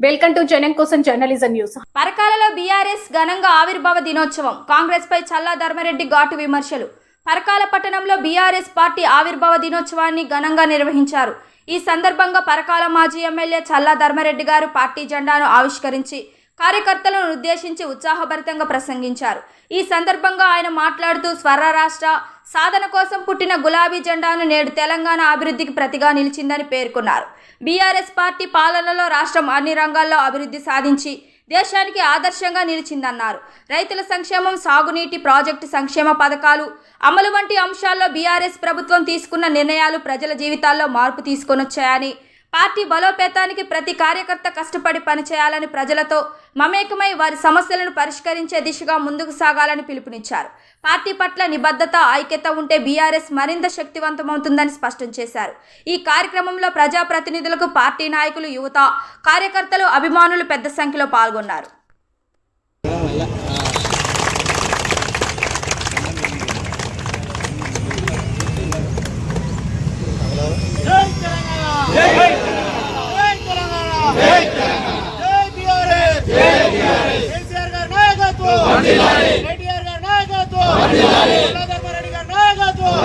Welcome to జనం కోసం journalism news. పరకాలలో BRS ఘనంగా ఆవిర్భావ దినోత్సవం. కాంగ్రెస్ పై చల్లా ధర్మారెడ్డి ఘాటు విమర్శలు. పరకాల పట్టణంలో బీఆర్ఎస్ పార్టీ ఆవిర్భావ దినోత్సవాన్ని ఘనంగా నిర్వహించారు. ఈ సందర్భంగా పరకాల మాజీ ఎమ్మెల్యే చల్లా ధర్మారెడ్డి గారు పార్టీ జెండాను ఆవిష్కరించి కార్యకర్తలను ఉద్దేశించి ఉత్సాహభరితంగా ప్రసంగించారు. ఈ సందర్భంగా ఆయన మాట్లాడుతూ స్వర్ణ రాష్ట్ర సాధన కోసం పుట్టిన గులాబీ జెండాను నేడు తెలంగాణ అభివృద్ధికి ప్రతిగా నిలిచిందని పేర్కొన్నారు. బీఆర్ఎస్ పార్టీ పాలనలో రాష్ట్రం అన్ని రంగాల్లో అభివృద్ధి సాధించి దేశానికి ఆదర్శంగా నిలిచిందన్నారు. రైతుల సంక్షేమం, సాగునీటి ప్రాజెక్టు సంక్షేమ పథకాలు అమలు వంటి అంశాల్లో బీఆర్ఎస్ ప్రభుత్వం తీసుకున్న నిర్ణయాలు ప్రజల జీవితాల్లో మార్పు తీసుకొనొచ్చాయని, పార్టీ బలోపేతానికి ప్రతి కార్యకర్త కష్టపడి పనిచేయాలని, ప్రజలతో మమేకమై వారి సమస్యలను పరిష్కరించే దిశగా ముందుకు సాగాలని పిలుపునిచ్చారు. పార్టీ పట్ల నిబద్ధత, ఐక్యత ఉంటే బీఆర్ఎస్ మరింత శక్తివంతమవుతుందని స్పష్టం చేశారు. ఈ కార్యక్రమంలో ప్రజాప్రతినిధులకు, పార్టీ నాయకులు, యువత, కార్యకర్తలు, అభిమానులు పెద్ద సంఖ్యలో పాల్గొన్నారు. ధర్మారెడ్డి గారి నాయకత్వం,